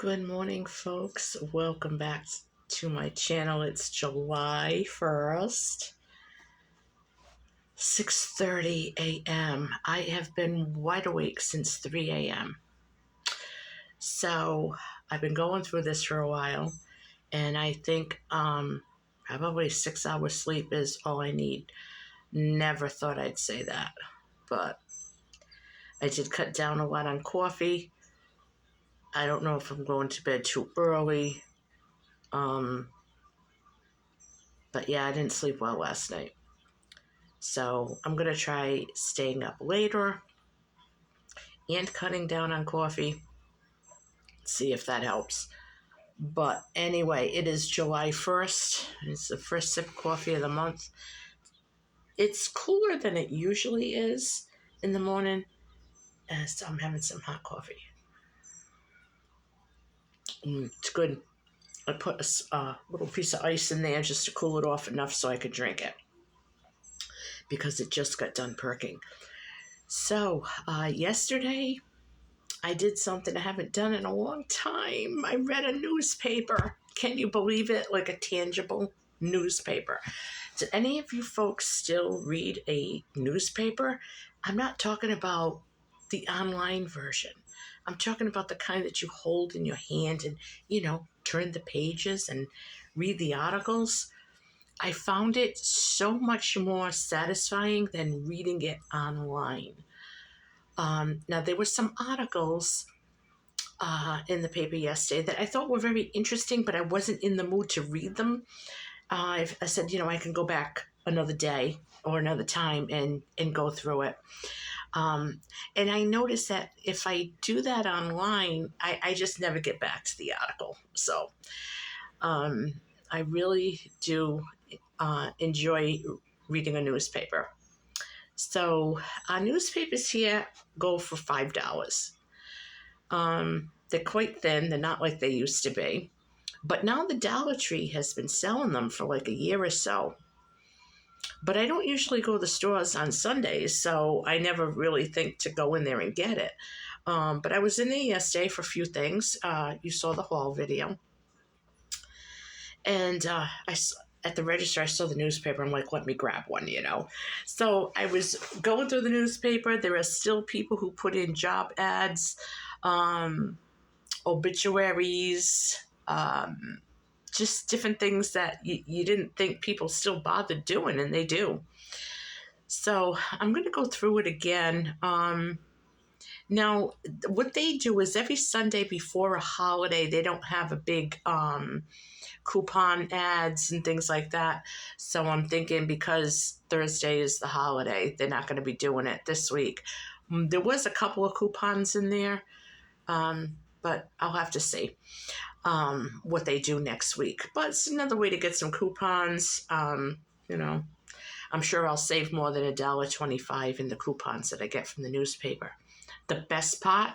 Good morning, folks. Welcome back to my channel. It's July 1st, 6:30 a.m. I have been wide awake since 3 a.m. So I've been going through this for a while, and I think probably 6 hours sleep is all I need. Never thought I'd say that, but I did cut down a lot on coffee. I don't know if I'm going to bed too early. But yeah, I didn't sleep well last night. So I'm going to try staying up later and cutting down on coffee. See if that helps. But anyway, it is July 1st. It's the first sip of coffee of the month. It's cooler than it usually is in the morning. So I'm having some hot coffee. It's good. I put a little piece of ice in there just to cool it off enough so I could drink it, because it just got done perking. So yesterday I did something I haven't done in a long time. I read a newspaper. Can you believe it? Like a tangible newspaper. Do any of you folks still read a newspaper? I'm not talking about the online version. I'm talking about the kind that you hold in your hand and, turn the pages and read the articles. I found it so much more satisfying than reading it online. Now, there were some articles in the paper yesterday that I thought were very interesting, but I wasn't in the mood to read them. I said, I can go back another day or another time and go through it. And I noticed that if I do that online, I just never get back to the article. So I really do enjoy reading a newspaper. So newspapers here go for $5. They're quite thin. They're not like they used to be. But now the Dollar Tree has been selling them for like a year or so. But I don't usually go to the stores on Sundays, so I never really think to go in there and get it. But I was in there yesterday for a few things. You saw the haul video. And at the register, I saw the newspaper. I'm like, let me grab one, So I was going through the newspaper. There are still people who put in job ads, obituaries, just different things that you didn't think people still bothered doing, and they do. So I'm going to go through it again. Now, what they do is every Sunday before a holiday, they don't have a big coupon ads and things like that. So I'm thinking because Thursday is the holiday, they're not going to be doing it this week. There was a couple of coupons in there, but I'll have to see what they do next week. But it's another way to get some coupons. I'm sure I'll save more than $1.25 in the coupons that I get from the newspaper. The best part,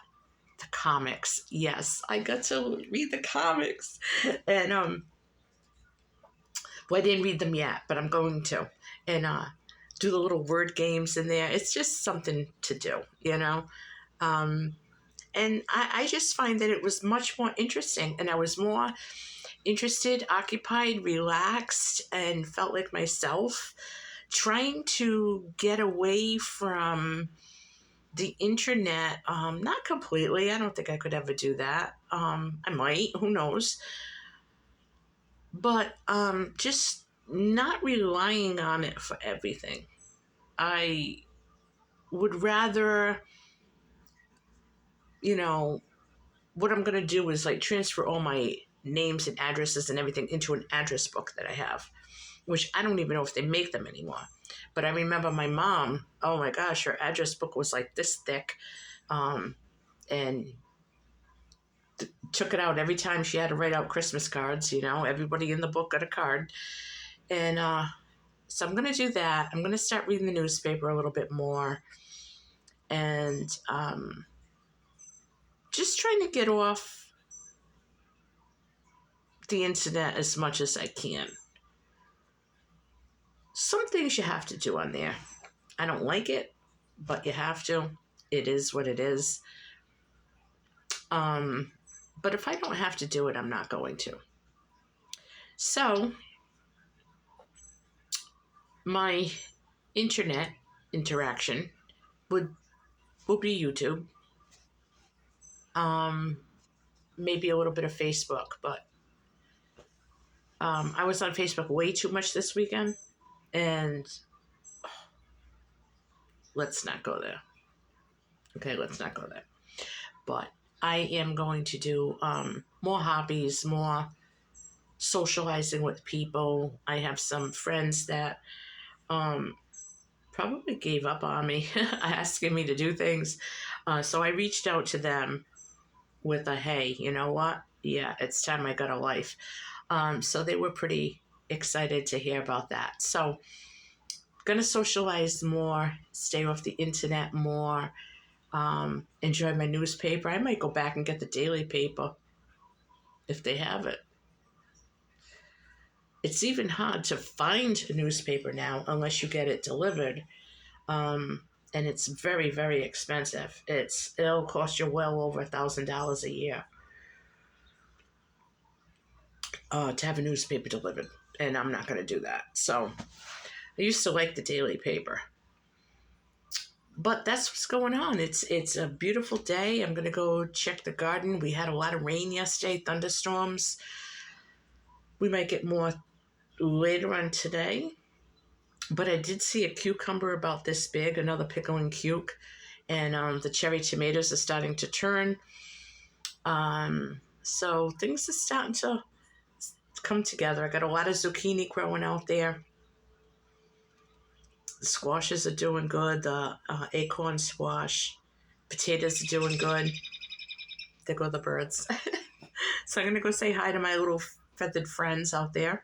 the comics. Yes, I got to read the comics. And I didn't read them yet, but I'm going to. And do the little word games in there. It's just something to do, And I just find that it was much more interesting, and I was more interested, occupied, relaxed, and felt like myself, trying to get away from the internet. Not completely. I don't think I could ever do that. I might. Who knows? But just not relying on it for everything. I would rather, what I'm going to do is like transfer all my names and addresses and everything into an address book that I have, which I don't even know if they make them anymore. But I remember my mom, oh my gosh, her address book was like this thick, and took it out every time she had to write out Christmas cards. Everybody in the book got a card. And so I'm going to do that. I'm going to start reading the newspaper a little bit more, and just trying to get off the internet as much as I can. Some things you have to do on there. I don't like it, but you have to. It is what it is. But if I don't have to do it, I'm not going to. So my internet interaction would will be YouTube. Um, Maybe a little bit of Facebook, but I was on Facebook way too much this weekend, and let's not go there. Okay, let's not go there. But I am going to do more hobbies, more socializing with people. I have some friends that um, probably gave up on me, asking me to do things. So I reached out to them with a hey, you know what? Yeah, it's time I got a life. So they were pretty excited to hear about that. So gonna socialize more, stay off the internet more, enjoy my newspaper. I might go back and get the daily paper if they have it. It's even hard to find a newspaper now unless you get it delivered. And it's very, very expensive. It'll cost you well over $1,000 a year to have a newspaper delivered, and I'm not going to do that. So I used to like the daily paper, but that's what's going on. It's a beautiful day. I'm going to go check the garden. We had a lot of rain yesterday, thunderstorms. We might get more later on today. But I did see a cucumber about this big, another pickling cuke, and the cherry tomatoes are starting to turn. So things are starting to come together. I got a lot of zucchini growing out there. The squashes are doing good. The acorn squash, potatoes are doing good. There go the birds. So I'm gonna go say hi to my little feathered friends out there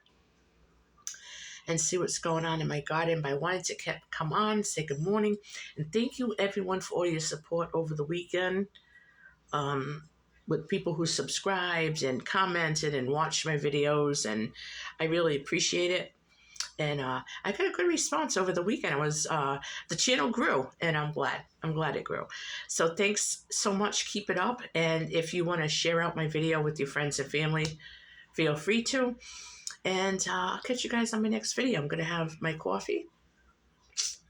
and see what's going on in my garden. But I wanted to come on, say good morning, and thank you everyone for all your support over the weekend. With people who subscribed and commented and watched my videos, and I really appreciate it. And I got a good response over the weekend. The channel grew, and I'm glad it grew. So thanks so much. Keep it up, and if you want to share out my video with your friends and family, feel free to. And I'll catch you guys on my next video. I'm going to have my coffee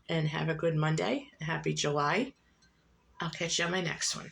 and have a good Monday. Happy July. I'll catch you on my next one.